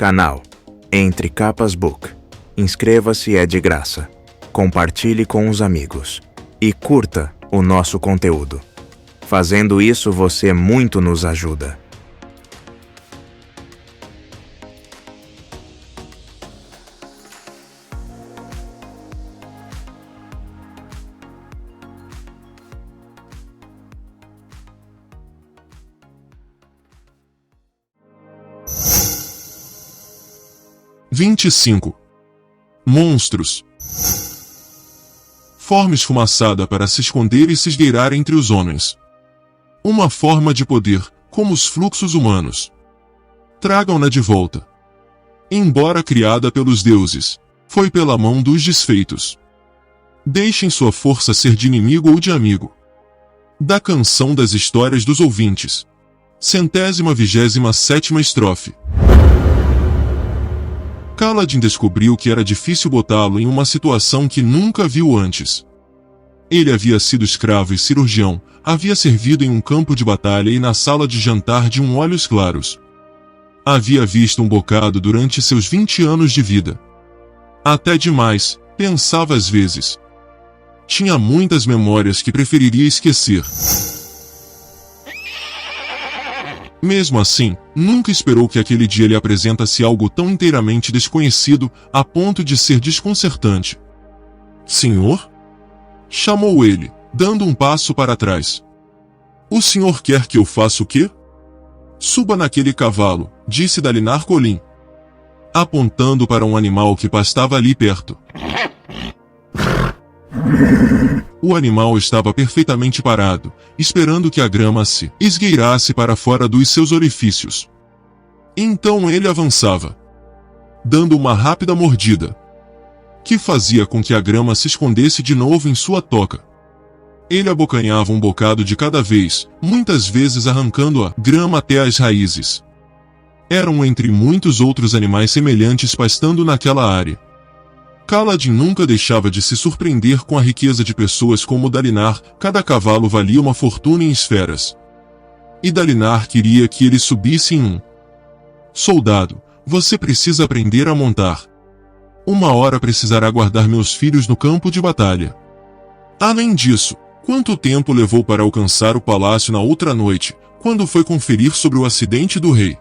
Canal Entre Capas Book. Inscreva-se, é de graça. Compartilhe com os amigos. E curta o nosso conteúdo. Fazendo isso, você muito nos ajuda. Monstros. Forma esfumaçada para se esconder e se esgueirar entre os homens. Uma forma de poder, como os fluxos humanos. Tragam-na de volta. Embora criada pelos deuses, foi pela mão dos desfeitos. Deixem sua força ser de inimigo ou de amigo. Da canção das histórias dos ouvintes. 127ª estrofe. Kaladin descobriu que era difícil botá-lo em uma situação que nunca viu antes. Ele havia sido escravo e cirurgião, havia servido em um campo de batalha e na sala de jantar de um Olhos Claros. Havia visto um bocado durante seus 20 anos de vida. Até demais, pensava às vezes. Tinha muitas memórias que preferiria esquecer. Mesmo assim, nunca esperou que aquele dia lhe apresentasse algo tão inteiramente desconhecido, a ponto de ser desconcertante. Senhor? Chamou ele, dando um passo para trás. O senhor quer que eu faça o quê? Suba naquele cavalo, disse Dalinar Kholin, apontando para um animal que pastava ali perto. O animal estava perfeitamente parado, esperando que a grama se esgueirasse para fora dos seus orifícios. Então ele avançava, dando uma rápida mordida, que fazia com que a grama se escondesse de novo em sua toca. Ele abocanhava um bocado de cada vez, muitas vezes arrancando a grama até as raízes. Eram entre muitos outros animais semelhantes pastando naquela área. Kaladin nunca deixava de se surpreender com a riqueza de pessoas como Dalinar. Cada cavalo valia uma fortuna em esferas. E Dalinar queria que ele subisse em um. Soldado, você precisa aprender a montar. Uma hora precisará guardar meus filhos no campo de batalha. Além disso, quanto tempo levou para alcançar o palácio na outra noite, quando foi conferir sobre o acidente do rei?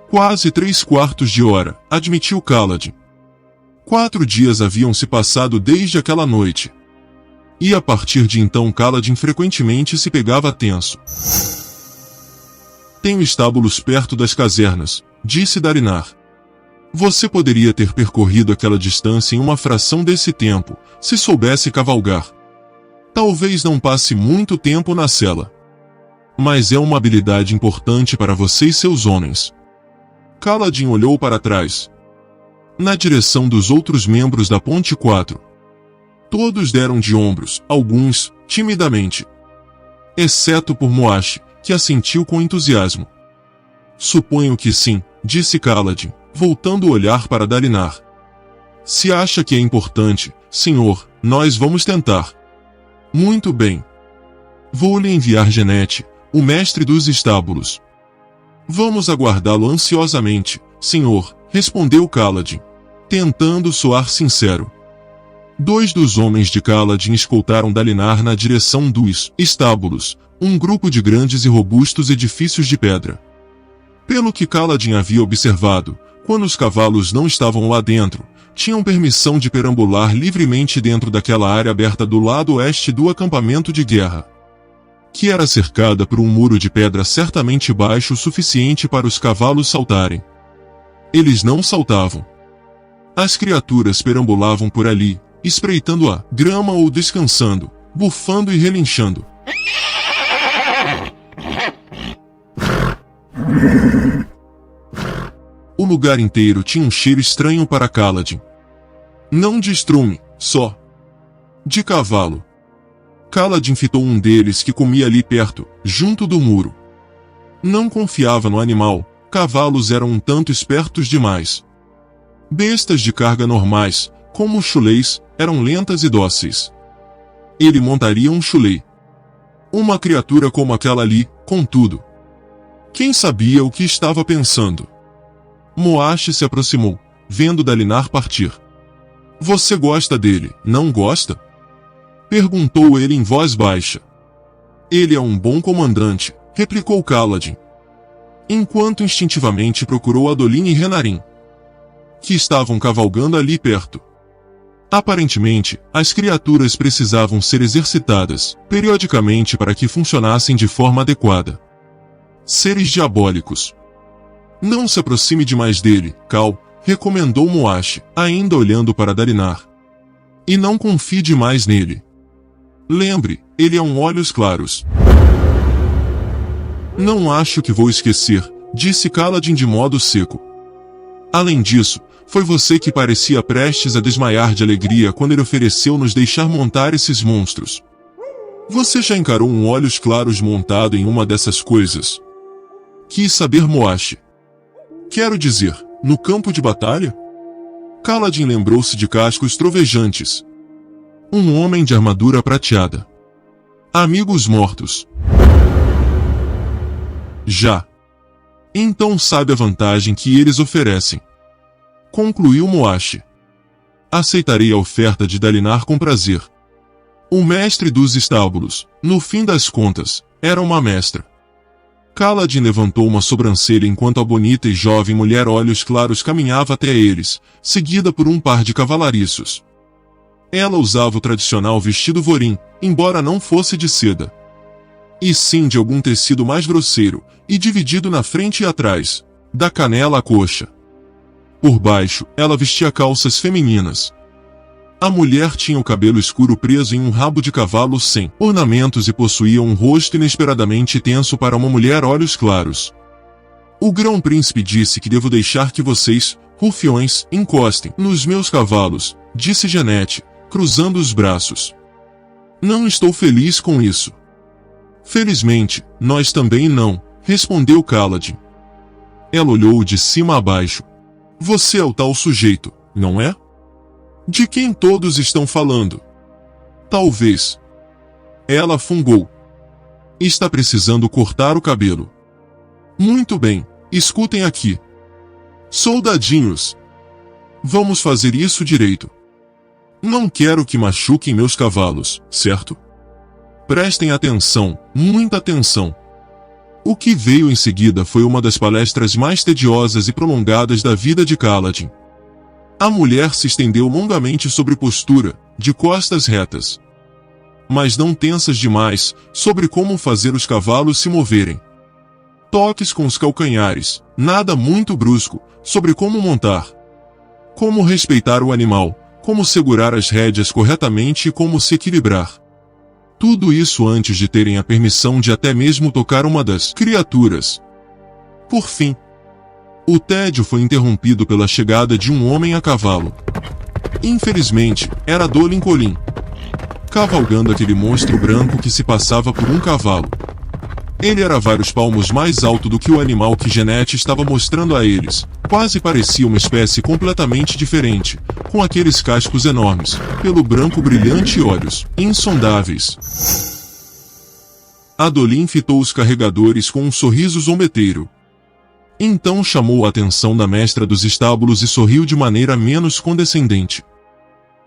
Quase 3/4 de hora, admitiu Kaladin. 4 dias haviam se passado desde aquela noite. E a partir de então Kaladin frequentemente se pegava tenso. Tenho estábulos perto das casernas, disse Dalinar. Você poderia ter percorrido aquela distância em uma fração desse tempo, se soubesse cavalgar. Talvez não passe muito tempo na cela. Mas é uma habilidade importante para você e seus homens. Kaladin olhou para trás, na direção dos outros membros da Ponte 4. Todos deram de ombros, alguns, timidamente. Exceto por Moashi, que assentiu com entusiasmo. Suponho que sim, disse Kaladin, voltando o olhar para Dalinar. Se acha que é importante, senhor, nós vamos tentar. Muito bem. Vou lhe enviar Genete, o mestre dos estábulos. Vamos aguardá-lo ansiosamente, senhor, respondeu Kaladin, tentando soar sincero. 2 dos homens de Kaladin escoltaram Dalinar na direção dos estábulos, um grupo de grandes e robustos edifícios de pedra. Pelo que Kaladin havia observado, quando os cavalos não estavam lá dentro, tinham permissão de perambular livremente dentro daquela área aberta do lado oeste do acampamento de guerra, que era cercada por um muro de pedra certamente baixo o suficiente para os cavalos saltarem. Eles não saltavam. As criaturas perambulavam por ali, espreitando a grama ou descansando, bufando e relinchando. O lugar inteiro tinha um cheiro estranho para Kaladin. Não de estrume, só de cavalo. Kaladin fitou um deles que comia ali perto, junto do muro. Não confiava no animal, cavalos eram um tanto espertos demais. Bestas de carga normais, como os chulés, eram lentas e dóceis. Ele montaria um chulé. Uma criatura como aquela ali, contudo. Quem sabia o que estava pensando? Moashi se aproximou, vendo Dalinar partir. Você gosta dele, não gosta? Perguntou ele em voz baixa. Ele é um bom comandante, replicou Kaladin. Enquanto instintivamente procurou Adolin e Renarin, que estavam cavalgando ali perto. Aparentemente, as criaturas precisavam ser exercitadas, periodicamente para que funcionassem de forma adequada. Seres diabólicos. Não se aproxime demais dele, Cal, recomendou Moashi, ainda olhando para Dalinar. E não confie demais nele. Lembre, ele é um olhos claros. Não acho que vou esquecer, disse Kaladin de modo seco. Além disso, foi você que parecia prestes a desmaiar de alegria quando ele ofereceu nos deixar montar esses monstros. Você já encarou um olhos claros montado em uma dessas coisas? Quis saber Moashi. Quero dizer, no campo de batalha? Kaladin lembrou-se de cascos trovejantes. Um homem de armadura prateada. Amigos mortos. Já. Então sabe a vantagem que eles oferecem. Concluiu Moashi. Aceitarei a oferta de Dalinar com prazer. O mestre dos estábulos, no fim das contas, era uma mestra. Kaladin levantou uma sobrancelha enquanto a bonita e jovem mulher olhos claros caminhava até eles, seguida por um par de cavalariços. Ela usava o tradicional vestido vorim, embora não fosse de seda. E sim de algum tecido mais grosseiro, e dividido na frente e atrás, da canela à coxa. Por baixo, ela vestia calças femininas. A mulher tinha o cabelo escuro preso em um rabo de cavalo sem ornamentos e possuía um rosto inesperadamente tenso para uma mulher olhos claros. O grão-príncipe disse que devo deixar que vocês, rufiões, encostem nos meus cavalos, disse Jeanette, cruzando os braços. Não estou feliz com isso. Felizmente, nós também não, respondeu Kaladin. Ela olhou de cima a baixo. Você é o tal sujeito, não é? De quem todos estão falando? Talvez. Ela fungou. Está precisando cortar o cabelo. Muito bem, escutem aqui. Soldadinhos. Vamos fazer isso direito. Não quero que machuquem meus cavalos, certo? Prestem atenção, muita atenção. O que veio em seguida foi uma das palestras mais tediosas e prolongadas da vida de Kaladin. A mulher se estendeu longamente sobre postura, de costas retas. Mas não tensas demais, sobre como fazer os cavalos se moverem. Toques com os calcanhares, nada muito brusco, sobre como montar. Como respeitar o animal, como segurar as rédeas corretamente e como se equilibrar. Tudo isso antes de terem a permissão de até mesmo tocar uma das criaturas. Por fim, o tédio foi interrompido pela chegada de um homem a cavalo. Infelizmente, era Dolin Colin, cavalgando aquele monstro branco que se passava por um cavalo. Ele era vários palmos mais alto do que o animal que Jeanette estava mostrando a eles. Quase parecia uma espécie completamente diferente, com aqueles cascos enormes, pelo branco brilhante e olhos insondáveis. Adolin fitou os carregadores com um sorriso zombeteiro. Então chamou a atenção da mestra dos estábulos e sorriu de maneira menos condescendente.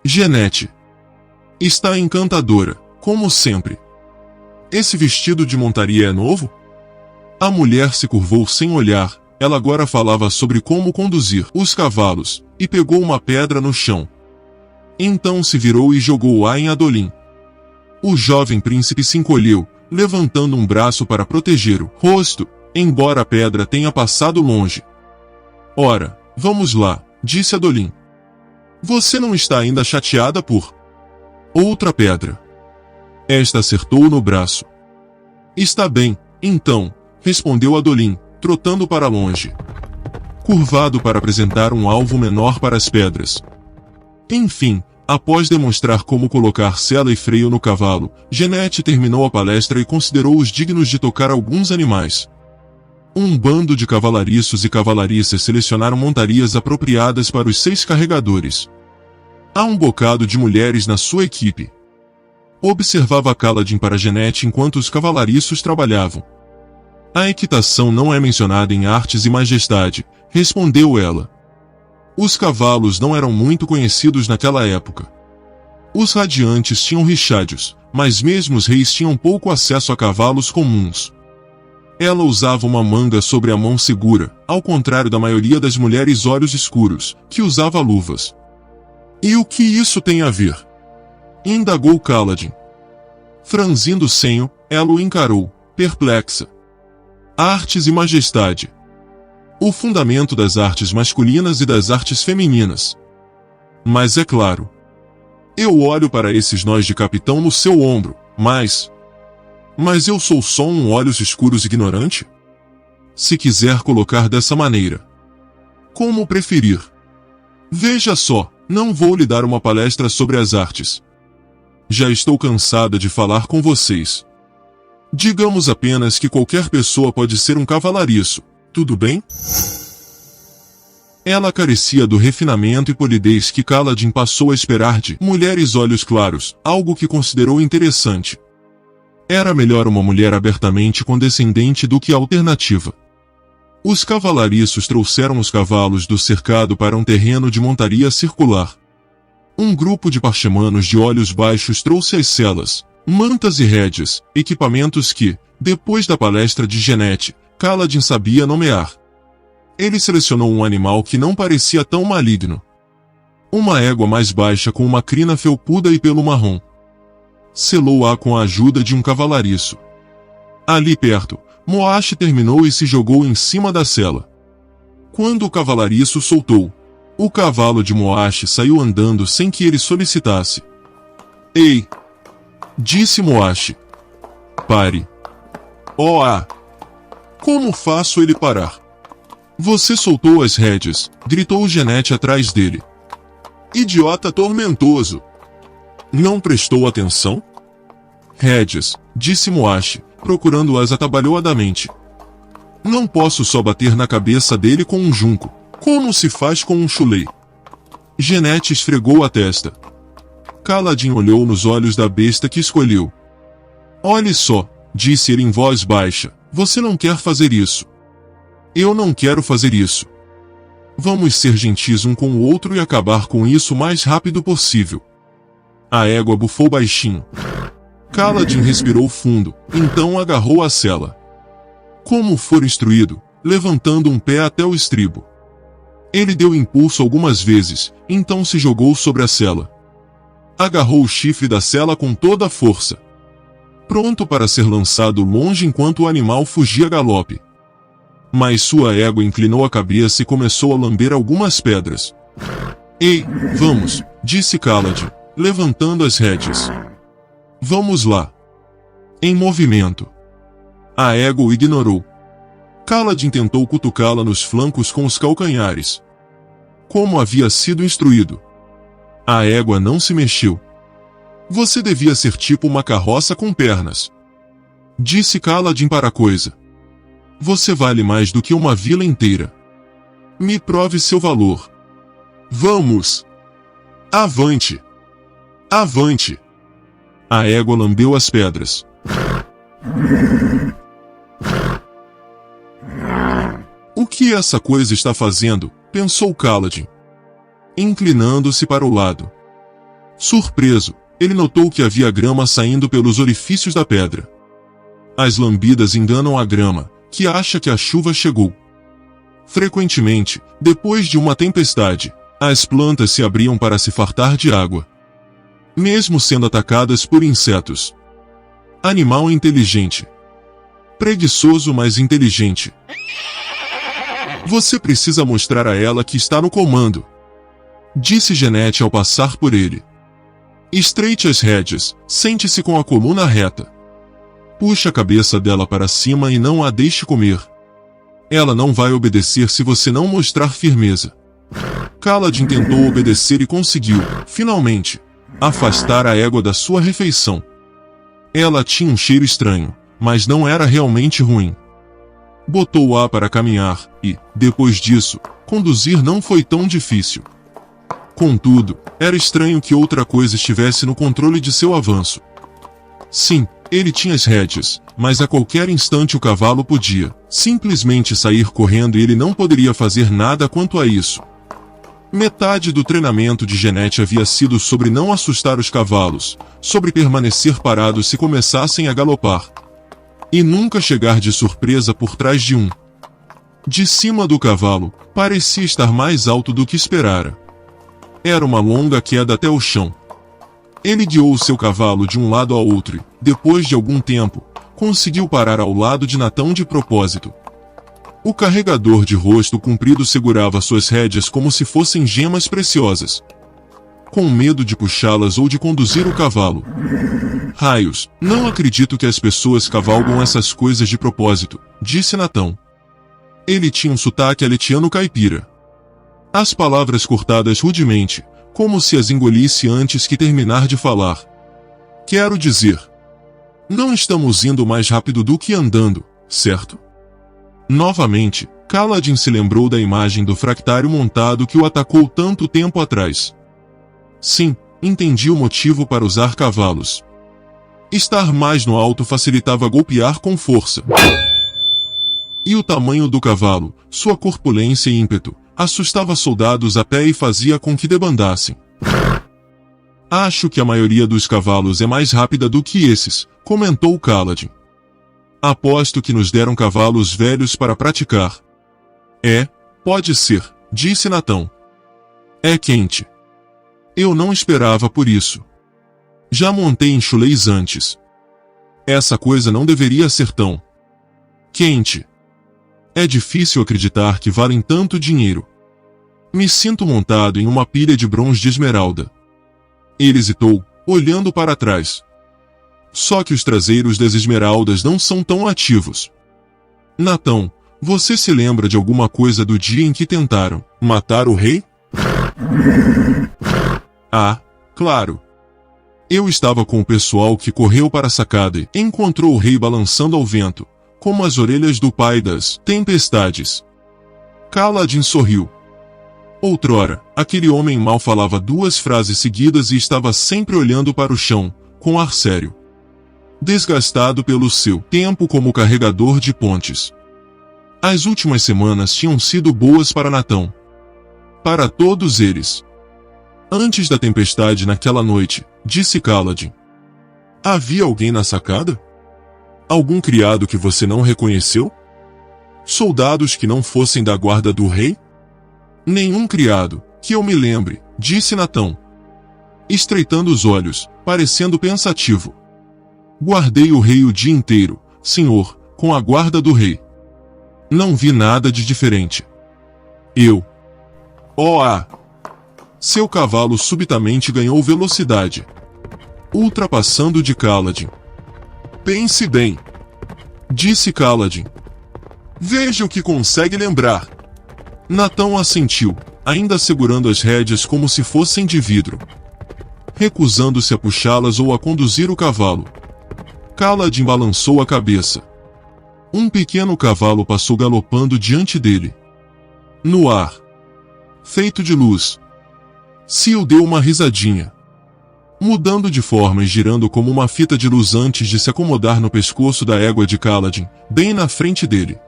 Jeanette. Está encantadora, como sempre. Esse vestido de montaria é novo? A mulher se curvou sem olhar, ela agora falava sobre como conduzir os cavalos, e pegou uma pedra no chão. Então se virou e jogou-a em Adolin. O jovem príncipe se encolheu, levantando um braço para proteger o rosto, embora a pedra tenha passado longe. Ora, vamos lá, disse Adolin. Você não está ainda chateada por outra pedra? Esta acertou no braço. Está bem, então, respondeu Adolin, trotando para longe. Curvado para apresentar um alvo menor para as pedras. Enfim, após demonstrar como colocar sela e freio no cavalo, Jeanette terminou a palestra e considerou-os dignos de tocar alguns animais. Um bando de cavalariços e cavalariças selecionaram montarias apropriadas para os 6 carregadores. Há um bocado de mulheres na sua equipe. Observava Kaladin para Jeanette enquanto os cavalariços trabalhavam. A equitação não é mencionada em Artes e Majestade, respondeu ela. Os cavalos não eram muito conhecidos naquela época. Os radiantes tinham richádios, mas mesmo os reis tinham pouco acesso a cavalos comuns. Ela usava uma manga sobre a mão segura, ao contrário da maioria das mulheres olhos escuros, que usava luvas. E o que isso tem a ver? Indagou Kaladin. Franzindo o senho, ela o encarou, perplexa. Artes e Majestade. O fundamento das artes masculinas e das artes femininas. Mas é claro. Eu olho para esses nós de capitão no seu ombro, mas eu sou só um olhos escuros ignorante? Se quiser colocar dessa maneira. Como preferir. Veja só, não vou lhe dar uma palestra sobre as artes. Já estou cansada de falar com vocês. Digamos apenas que qualquer pessoa pode ser um cavalariço, tudo bem? Ela carecia do refinamento e polidez que Kaladin passou a esperar de mulheres olhos claros, algo que considerou interessante. Era melhor uma mulher abertamente condescendente do que a alternativa. Os cavalariços trouxeram os cavalos do cercado para um terreno de montaria circular. Um grupo de parchemanos de olhos baixos trouxe as selas, mantas e rédeas, equipamentos que, depois da palestra de Genete, Kaladin sabia nomear. Ele selecionou um animal que não parecia tão maligno. Uma égua mais baixa com uma crina felpuda e pelo marrom. Selou-a com a ajuda de um cavalariço. Ali perto, Moashi terminou e se jogou em cima da sela. Quando o cavalariço soltou, o cavalo de Moashi saiu andando sem que ele solicitasse. Ei! Disse Moashi. Pare. Oh ah! Como faço ele parar? Você soltou as rédeas, gritou Genete atrás dele. Idiota tormentoso! Não prestou atenção? Rédeas, disse Moashi, procurando-as atabalhoadamente. Não posso só bater na cabeça dele com um junco, como se faz com um chulei. Genete esfregou a testa. Kaladin olhou nos olhos da besta que escolheu. Olhe só, disse ele em voz baixa, você não quer fazer isso. Eu não quero fazer isso. Vamos ser gentis um com o outro e acabar com isso o mais rápido possível. A égua bufou baixinho. Kaladin respirou fundo, então agarrou a sela. Como for instruído, levantando um pé até o estribo. Ele deu impulso algumas vezes, então se jogou sobre a sela. Agarrou o chifre da sela com toda a força. Pronto para ser lançado longe enquanto o animal fugia a galope. Mas sua égua inclinou a cabeça e começou a lamber algumas pedras. Ei, vamos, disse Kaladin, levantando as rédeas. Vamos lá. Em movimento. A égua o ignorou. Kaladin tentou cutucá-la nos flancos com os calcanhares. Como havia sido instruído. A égua não se mexeu. Você devia ser tipo uma carroça com pernas. Disse Kaladin para a coisa. Você vale mais do que uma vila inteira. Me prove seu valor. Vamos! Avante! Avante! A égua lambeu as pedras. O que essa coisa está fazendo? Pensou Kaladin. Inclinando-se para o lado. Surpreso, ele notou que havia grama saindo pelos orifícios da pedra. As lambidas enganam a grama, que acha que a chuva chegou. Frequentemente, depois de uma tempestade, as plantas se abriam para se fartar de água. Mesmo sendo atacadas por insetos. Animal inteligente. Preguiçoso, mas inteligente. Você precisa mostrar a ela que está no comando. Disse Genete ao passar por ele. Estreite as rédeas, sente-se com a coluna reta. Puxe a cabeça dela para cima e não a deixe comer. Ela não vai obedecer se você não mostrar firmeza. Kaladin tentou obedecer e conseguiu, finalmente, afastar a égua da sua refeição. Ela tinha um cheiro estranho, mas não era realmente ruim. Botou-a para caminhar e, depois disso, conduzir não foi tão difícil. Contudo, era estranho que outra coisa estivesse no controle de seu avanço. Sim, Ele tinha as rédeas, mas a qualquer instante o cavalo podia simplesmente sair correndo e ele não poderia fazer nada quanto a isso. Metade do treinamento de Jeanette havia sido sobre não assustar os cavalos, sobre permanecer parados se começassem a galopar. E nunca chegar de surpresa por trás de um. De cima do cavalo, parecia estar mais alto do que esperara. Era uma longa queda até o chão. Ele guiou o seu cavalo de um lado ao outro e, depois de algum tempo, conseguiu parar ao lado de Natão de propósito. O carregador de rosto comprido segurava suas rédeas como se fossem gemas preciosas. Com medo de puxá-las ou de conduzir o cavalo. Raios, não acredito que as pessoas cavalgam essas coisas de propósito, disse Natão. Ele tinha um sotaque aletiano caipira. As palavras cortadas rudemente, como se as engolisse antes que terminar de falar. Quero dizer, não estamos indo mais rápido do que andando, certo? Novamente, Kaladin se lembrou da imagem do fractário montado que o atacou tanto tempo atrás. Sim, entendi o motivo para usar cavalos. Estar mais no alto facilitava golpear com força. E o tamanho do cavalo, sua corpulência e ímpeto, assustava soldados a pé e fazia com que debandassem. Acho que a maioria dos cavalos é mais rápida do que esses, comentou Kaladin. Aposto que nos deram cavalos velhos para praticar. É, pode ser, disse Natão. É quente. Eu não esperava por isso. Já montei em chulés antes. Essa coisa não deveria ser tão quente. É difícil acreditar que valem tanto dinheiro. Me sinto montado em uma pilha de bronze de esmeralda. Ele hesitou, olhando para trás. Só que os traseiros das esmeraldas não são tão ativos. Natão, você se lembra de alguma coisa do dia em que tentaram matar o rei? Ah, claro. Eu estava com o pessoal que correu para a sacada e encontrou o rei balançando ao vento, como as orelhas do pai das tempestades. Kaladin sorriu. Outrora, aquele homem mal falava 2 frases seguidas e estava sempre olhando para o chão, com ar sério. Desgastado pelo seu tempo como carregador de pontes. As últimas semanas tinham sido boas para Natão. Para todos eles. Antes da tempestade naquela noite, disse Kaladin. Havia alguém na sacada? Algum criado que você não reconheceu? Soldados que não fossem da guarda do rei? Nenhum criado, que eu me lembre, disse Natão. Estreitando os olhos, parecendo pensativo. Guardei o rei o dia inteiro, senhor, com a guarda do rei. Não vi nada de diferente. Seu cavalo subitamente ganhou velocidade. Ultrapassando de Kaladin. Pense bem. Disse Kaladin. Veja o que consegue lembrar. Natão assentiu, ainda segurando as rédeas como se fossem de vidro. Recusando-se a puxá-las ou a conduzir o cavalo. Kaladin balançou a cabeça. Um pequeno cavalo passou galopando diante dele. No ar. Feito de luz. Seal deu uma risadinha. Mudando de forma e girando como uma fita de luz antes de se acomodar no pescoço da égua de Kaladin, bem na frente dele.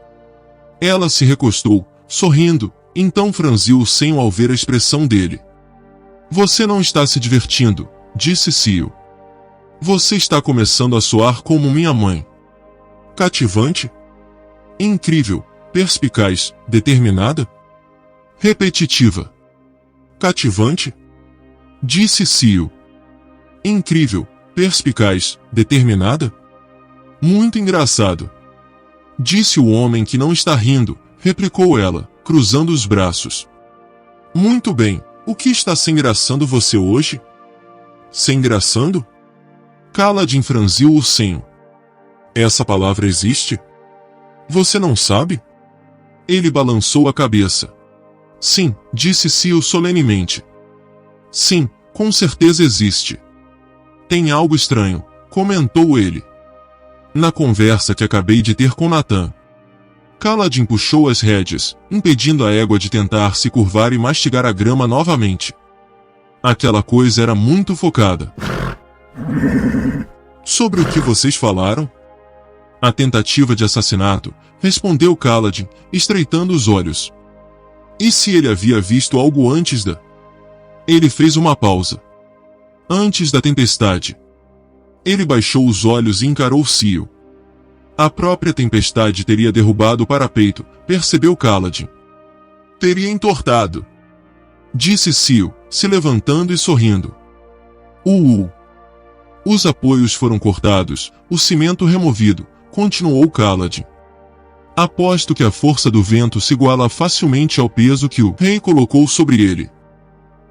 Ela se recostou, sorrindo, então franziu o senho ao ver a expressão dele. Você não está se divertindo, disse Seal. Você está começando a soar como minha mãe. Cativante? Incrível, perspicaz, determinada? Repetitiva. Cativante? Disse Seal. Incrível, perspicaz, determinada? Muito engraçado. Disse o homem que não está rindo, replicou ela, cruzando os braços. Muito bem, o que está se engraçando você hoje? Se engraçando? Kaladin franziu o senho. Essa palavra existe? Você não sabe? Ele balançou a cabeça. Sim, disse Seal solenemente. Sim, com certeza existe. Tem algo estranho, comentou ele. Na conversa que acabei de ter com Nathan. Kaladin puxou as rédeas, impedindo a égua de tentar se curvar e mastigar a grama novamente. Aquela coisa era muito focada. Sobre o que vocês falaram? A tentativa de assassinato, respondeu Kaladin, estreitando os olhos. E se ele havia visto algo antes da... Ele fez uma pausa. Antes da tempestade. Ele baixou os olhos e encarou Sil. A própria tempestade teria derrubado o parapeito, percebeu Kaladin. Teria entortado. Disse Sil, se levantando e sorrindo. Os apoios foram cortados, o cimento removido, continuou Kaladin. Aposto que a força do vento se iguala facilmente ao peso que o rei colocou sobre ele.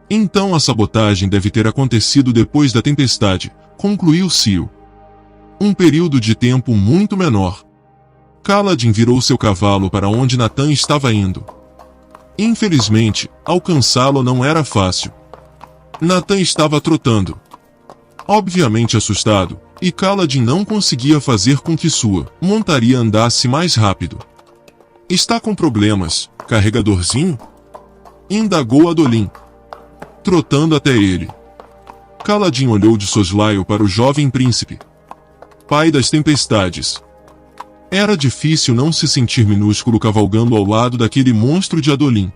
Então a sabotagem deve ter acontecido depois da tempestade, concluiu Sil. Um período de tempo muito menor. Kaladin virou seu cavalo para onde Nathan estava indo. Infelizmente, alcançá-lo não era fácil. Nathan estava trotando. Obviamente assustado, e Kaladin não conseguia fazer com que sua montaria andasse mais rápido. Está com problemas, carregadorzinho? Indagou Adolin, trotando até ele. Kaladin olhou de soslaio para o jovem príncipe, pai das tempestades. Era difícil não se sentir minúsculo cavalgando ao lado daquele monstro de Adolin.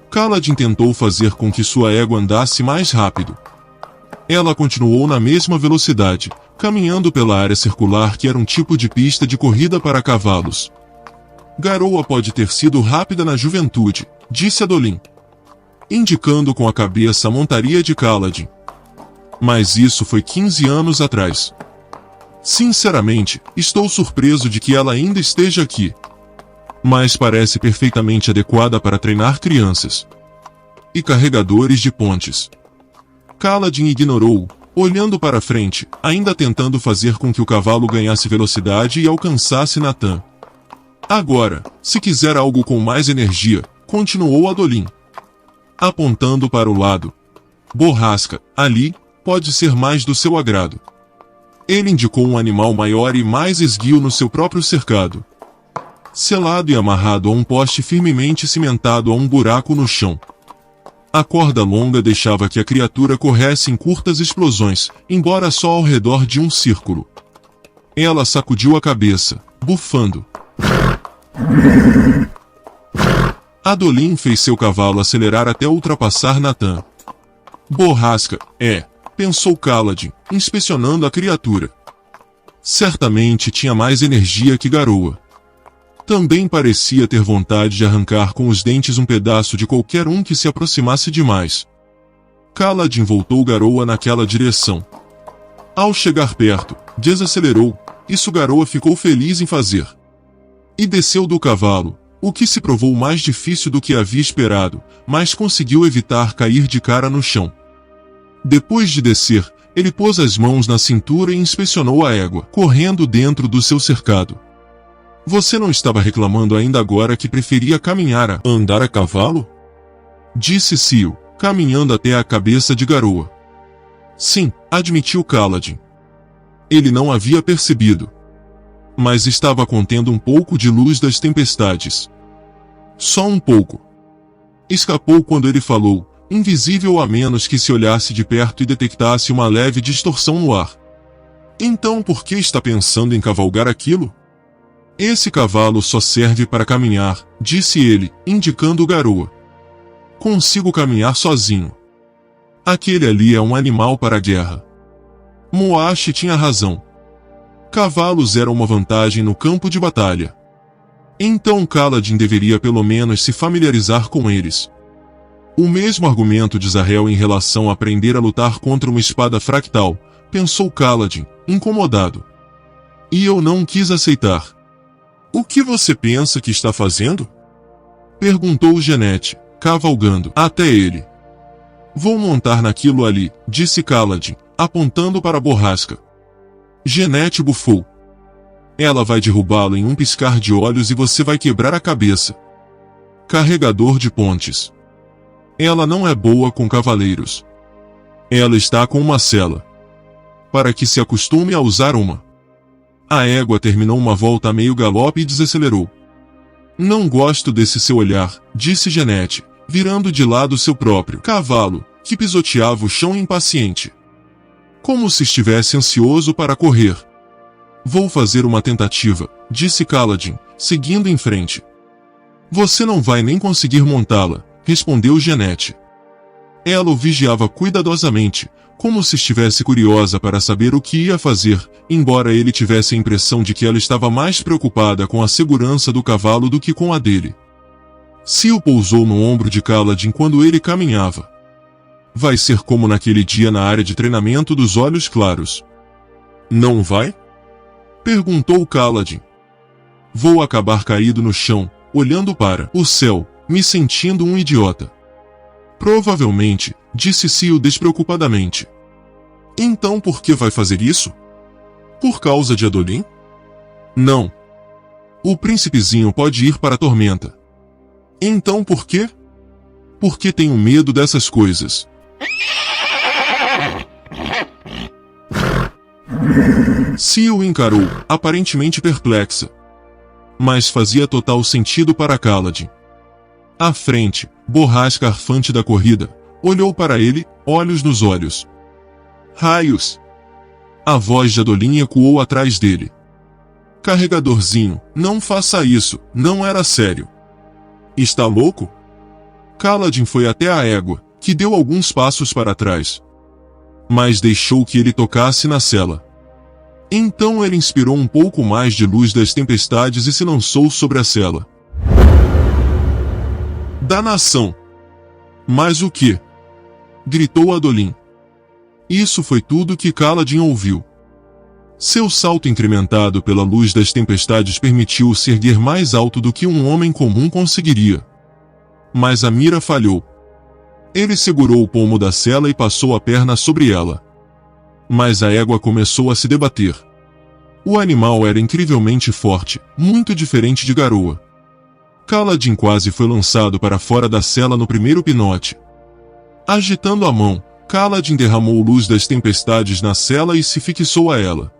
Kaladin tentou fazer com que sua égua andasse mais rápido. Ela continuou na mesma velocidade, caminhando pela área circular que era um tipo de pista de corrida para cavalos. Garoa pode ter sido rápida na juventude, disse Adolin, indicando com a cabeça a montaria de Kaladin. Mas isso foi 15 anos atrás. Sinceramente, estou surpreso de que ela ainda esteja aqui. Mas parece perfeitamente adequada para treinar crianças e carregadores de pontes. Kaladin ignorou, olhando para frente, ainda tentando fazer com que o cavalo ganhasse velocidade e alcançasse Nathan. Agora, se quiser algo com mais energia, continuou Adolin, apontando para o lado. Borrasca, ali, pode ser mais do seu agrado. Ele indicou um animal maior e mais esguio no seu próprio cercado, selado e amarrado a um poste firmemente cimentado a um buraco no chão. A corda longa deixava que a criatura corresse em curtas explosões, embora só ao redor de um círculo. Ela sacudiu a cabeça, bufando. Adolin fez seu cavalo acelerar até ultrapassar Nathan. Borrasca, pensou Kaladin, inspecionando a criatura. Certamente tinha mais energia que Garoa. Também parecia ter vontade de arrancar com os dentes um pedaço de qualquer um que se aproximasse demais. Kaladin voltou Garoa naquela direção. Ao chegar perto, desacelerou, isso Garoa ficou feliz em fazer. E desceu do cavalo, o que se provou mais difícil do que havia esperado, mas conseguiu evitar cair de cara no chão. Depois de descer, ele pôs as mãos na cintura e inspecionou a égua, correndo dentro do seu cercado. Você não estava reclamando ainda agora que preferia caminhar a andar a cavalo? Disse Sil, caminhando até a cabeça de Garoa. Sim, admitiu Kaladin. Ele não havia percebido, mas estava contendo um pouco de luz das tempestades. Só um pouco. Escapou quando ele falou, invisível a menos que se olhasse de perto e detectasse uma leve distorção no ar. Então por que está pensando em cavalgar aquilo? Esse cavalo só serve para caminhar, disse ele, indicando Garoa. Consigo caminhar sozinho. Aquele ali é um animal para a guerra. Moashi tinha razão. Cavalos eram uma vantagem no campo de batalha. Então Kaladin deveria pelo menos se familiarizar com eles. O mesmo argumento de Zahel em relação a aprender a lutar contra uma espada fractal, pensou Kaladin, incomodado. E eu não quis aceitar. O que você pensa que está fazendo? Perguntou Genete, cavalgando até ele. Vou montar naquilo ali, disse Kaladin, apontando para a borrasca. Genete bufou. Ela vai derrubá-lo em um piscar de olhos e você vai quebrar a cabeça. Carregador de pontes. Ela não é boa com cavaleiros. Ela está com uma sela. Para que se acostume a usar uma. A égua terminou uma volta a meio galope e desacelerou. Não gosto desse seu olhar, disse Genete, virando de lado seu próprio cavalo, que pisoteava o chão impaciente. como se estivesse ansioso para correr. Vou fazer uma tentativa, disse Kaladin, seguindo em frente. Você não vai nem conseguir montá-la, respondeu Jeanette. Ela o vigiava cuidadosamente, como se estivesse curiosa para saber o que ia fazer, embora ele tivesse a impressão de que ela estava mais preocupada com a segurança do cavalo do que com a dele. Seal pousou no ombro de Kaladin quando ele caminhava. Vai ser como naquele dia na área de treinamento dos Olhos Claros. Não vai? Perguntou Kaladin. Vou acabar caído no chão, olhando para o céu, me sentindo um idiota. Provavelmente, disse Seal despreocupadamente. Então por que vai fazer isso? Por causa de Adolin? Não. O príncipezinho pode ir para a tormenta. Então por quê? Porque tenho medo dessas coisas. Seal o encarou, aparentemente perplexa. Mas fazia total sentido para Kaladin. À frente, Borrasca Arfante da corrida, olhou para ele, olhos nos olhos. Raios! A voz de Adolin ecoou atrás dele. Carregadorzinho, não faça isso, não era sério. Está louco? Kaladin foi até a égua, que deu alguns passos para trás. Mas deixou que ele tocasse na sela. Então ele inspirou um pouco mais de luz das tempestades e se lançou sobre a sela. Danação! Mas o quê? Gritou Adolin. Isso foi tudo que Kaladin ouviu. Seu salto incrementado pela luz das tempestades permitiu-o se erguer mais alto do que um homem comum conseguiria. Mas a mira falhou. Ele segurou o pomo da sela e passou a perna sobre ela. Mas a égua começou a se debater. O animal era incrivelmente forte, muito diferente de Garoa. Kaladin quase foi lançado para fora da sela no primeiro pinote. Agitando a mão, Kaladin derramou luz das tempestades na sela e se fixou a ela.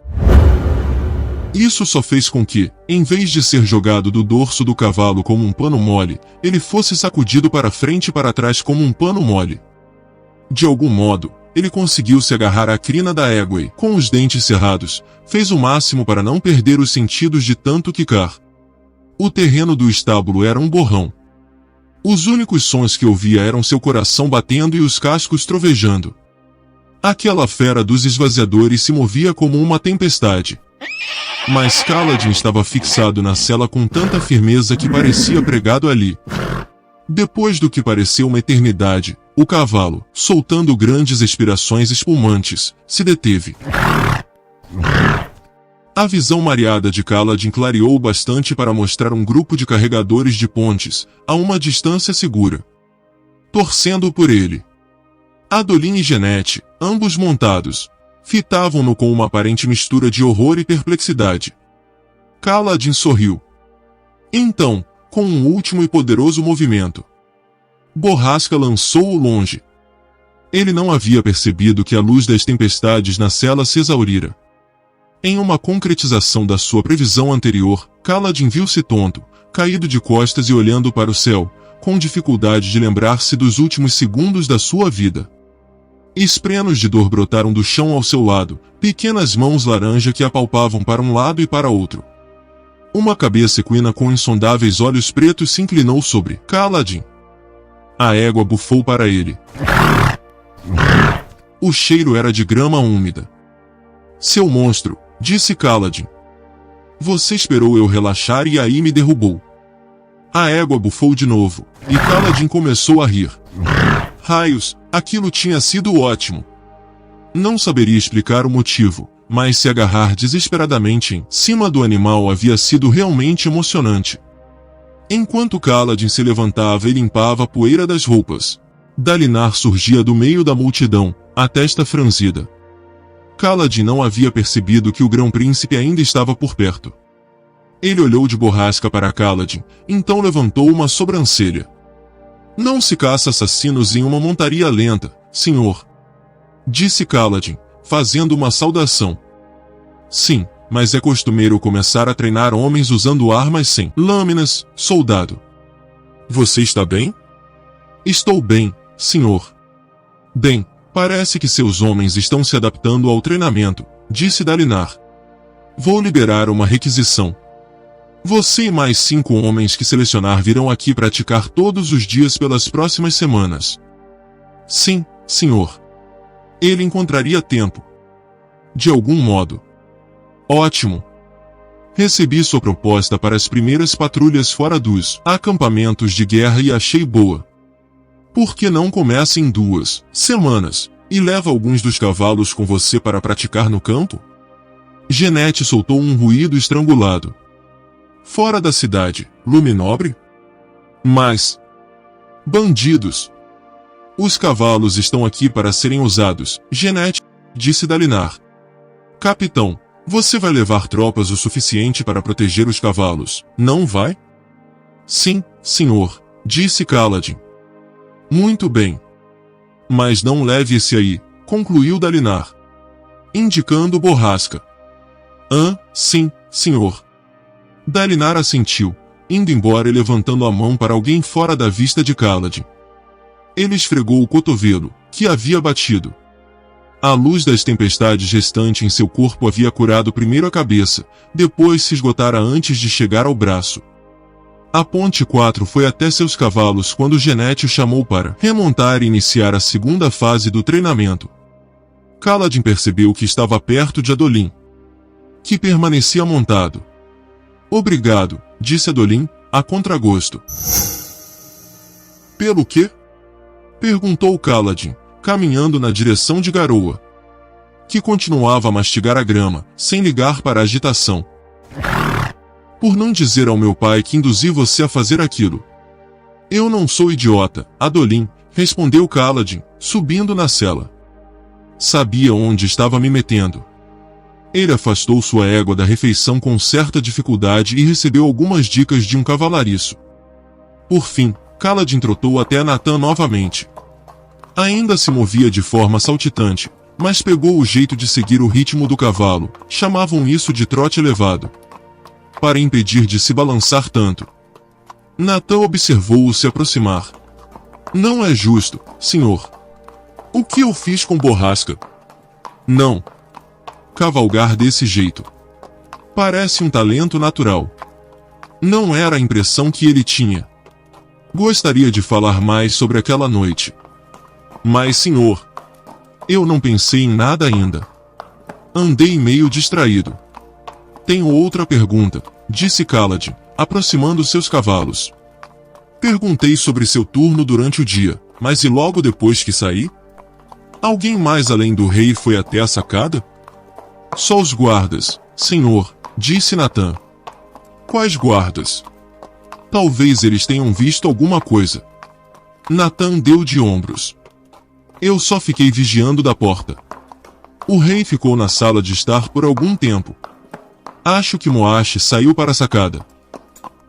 Isso só fez com que, em vez de ser jogado do dorso do cavalo como um pano mole, ele fosse sacudido para frente e para trás como um pano mole. De algum modo, ele conseguiu se agarrar à crina da égua e, com os dentes cerrados, fez o máximo para não perder os sentidos de tanto quicar. O terreno do estábulo era um borrão. Os únicos sons que ouvia eram seu coração batendo e os cascos trovejando. Aquela fera dos esvaziadores se movia como uma tempestade. Mas Kaladin estava fixado na sela com tanta firmeza que parecia pregado ali. Depois do que pareceu uma eternidade, o cavalo, soltando grandes expirações espumantes, se deteve. A visão mareada de Kaladin clareou bastante para mostrar um grupo de carregadores de pontes, a uma distância segura. Torcendo por ele. Adolin e Jeanette, ambos montados, fitavam-no com uma aparente mistura de horror e perplexidade. Kaladin sorriu. Então, com um último e poderoso movimento, Borrasca lançou-o longe. Ele não havia percebido que a luz das tempestades na cela se exaurira. Em uma concretização da sua previsão anterior, Kaladin viu-se tonto, caído de costas e olhando para o céu, com dificuldade de lembrar-se dos últimos segundos da sua vida. Esprenos de dor brotaram do chão ao seu lado, pequenas mãos laranja que apalpavam para um lado e para outro. Uma cabeça equina com insondáveis olhos pretos se inclinou sobre Kaladin. A égua bufou para ele. O cheiro era de grama úmida. Seu monstro, disse Kaladin. Você esperou eu relaxar e aí me derrubou. A égua bufou de novo, e Kaladin começou a rir. Raios, aquilo tinha sido ótimo. Não saberia explicar o motivo, mas se agarrar desesperadamente em cima do animal havia sido realmente emocionante. Enquanto Kaladin se levantava e limpava a poeira das roupas, Dalinar surgia do meio da multidão, a testa franzida. Kaladin não havia percebido que o grão-príncipe ainda estava por perto. Ele olhou de borrasca para Kaladin, então levantou uma sobrancelha. Não se caça assassinos em uma montaria lenta, senhor. Disse Kaladin, fazendo uma saudação. Sim, mas é costumeiro começar a treinar homens usando armas sem lâminas, soldado. Você está bem? Estou bem, senhor. Bem, Parece que seus homens estão se adaptando ao treinamento, disse Dalinar. Vou liberar uma requisição. Você e mais 5 homens que selecionar virão aqui praticar todos os dias pelas próximas semanas. Sim, senhor. Ele encontraria tempo. De algum modo. Ótimo. Recebi sua proposta para as primeiras patrulhas fora dos acampamentos de guerra e achei boa. Por que não começa em 2 semanas, e leva alguns dos cavalos com você para praticar no campo? Genete soltou um ruído estrangulado. Fora da cidade, Luminobre? Mas... bandidos! Os cavalos estão aqui para serem usados, Genete, disse Dalinar. Capitão, você vai levar tropas o suficiente para proteger os cavalos, não vai? Sim, senhor, disse Kaladin. Muito bem. Mas não leve esse aí, concluiu Dalinar, indicando Borrasca. Sim, senhor. Dalinar assentiu, indo embora e levantando a mão para alguém fora da vista de Kaladin. Ele esfregou o cotovelo, que havia batido. A luz das tempestades restante em seu corpo havia curado primeiro a cabeça, depois se esgotara antes de chegar ao braço. A Ponte 4 foi até seus cavalos quando Genete o chamou para remontar e iniciar a segunda fase do treinamento. Kaladin percebeu que estava perto de Adolin, que permanecia montado. Obrigado, disse Adolin, a contragosto. Pelo quê? Perguntou Kaladin, caminhando na direção de Garoa, que continuava a mastigar a grama, sem ligar para a agitação. Por não dizer ao meu pai que induzi você a fazer aquilo. Eu não sou idiota, Adolin, respondeu Kaladin, subindo na cela. Sabia onde estava me metendo. Ele afastou sua égua da refeição com certa dificuldade e recebeu algumas dicas de um cavalariço. Por fim, Kaladin trotou até Natan novamente. Ainda se movia de forma saltitante, mas pegou o jeito de seguir o ritmo do cavalo, chamavam isso de trote elevado, para impedir de se balançar tanto. Natan observou-o se aproximar. Não é justo, senhor. O que eu fiz com Borrasca? Não. Cavalgar desse jeito. Parece um talento natural. Não era a impressão que ele tinha. Gostaria de falar mais sobre aquela noite. Mas, senhor, eu não pensei em nada ainda. Andei meio distraído. Tenho outra pergunta, disse Kaladin, aproximando seus cavalos. Perguntei sobre seu turno durante o dia, mas e logo depois que saí? Alguém mais além do rei foi até a sacada? Só os guardas, senhor, disse Natan. Quais guardas? Talvez eles tenham visto alguma coisa. Natan deu de ombros. Eu só fiquei vigiando da porta. O rei ficou na sala de estar por algum tempo. Acho que Moash saiu para a sacada.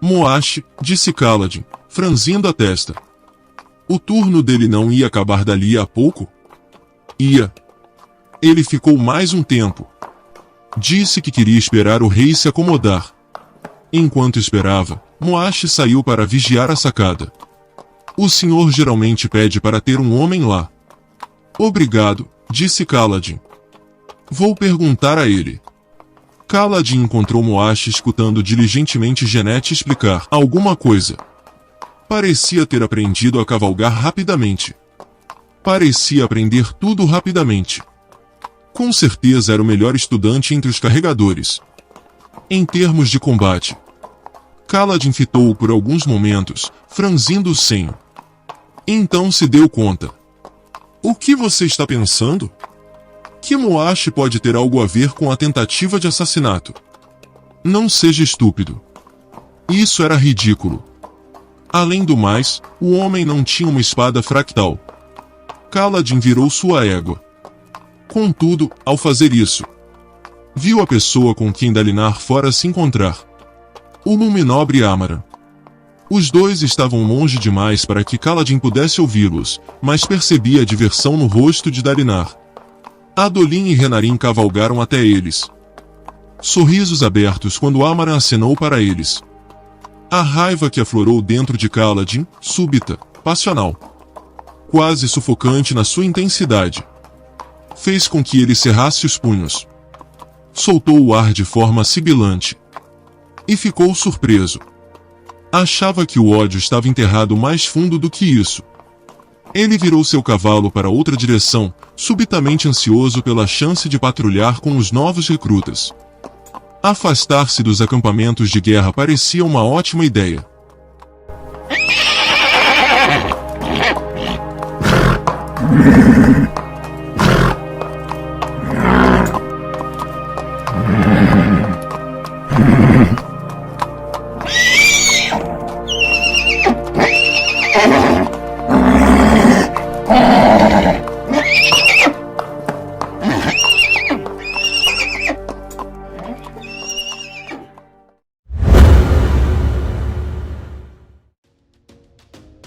Moash, disse Kaladin, franzindo a testa. O turno dele não ia acabar dali a pouco? Ia. Ele ficou mais um tempo. Disse que queria esperar o rei se acomodar. Enquanto esperava, Moash saiu para vigiar a sacada. O senhor geralmente pede para ter um homem lá. Obrigado, disse Kaladin. Vou perguntar a ele. Kaladin encontrou Moash escutando diligentemente Genete explicar alguma coisa. Parecia ter aprendido a cavalgar rapidamente. Parecia aprender tudo rapidamente. Com certeza era o melhor estudante entre os carregadores. Em termos de combate. Kaladin fitou-o por alguns momentos, franzindo o senho. Então se deu conta. O que você está pensando? Que Moash pode ter algo a ver com a tentativa de assassinato? Não seja estúpido. Isso era ridículo. Além do mais, o homem não tinha uma espada fractal. Kaladin virou sua égua. Contudo, ao fazer isso, viu a pessoa com quem Dalinar fora se encontrar. O Luminobre Amaran. Os dois estavam longe demais para que Kaladin pudesse ouvi-los, mas percebia a diversão no rosto de Dalinar. Adolin e Renarin cavalgaram até eles. Sorrisos abertos quando Amaran acenou para eles. A raiva que aflorou dentro de Kaladin, súbita, passional. Quase sufocante na sua intensidade, fez com que ele cerrasse os punhos. Soltou o ar de forma sibilante. E ficou surpreso. Achava que o ódio estava enterrado mais fundo do que isso. Ele virou seu cavalo para outra direção, subitamente ansioso pela chance de patrulhar com os novos recrutas. Afastar-se dos acampamentos de guerra parecia uma ótima ideia.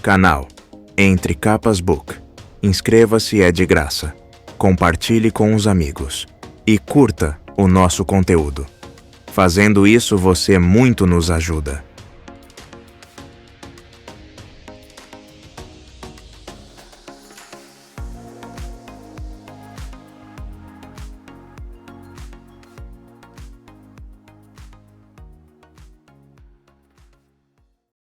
Canal Entre Capas Book. Inscreva-se, é de graça. Compartilhe com os amigos. E curta o nosso conteúdo. Fazendo isso, você muito nos ajuda.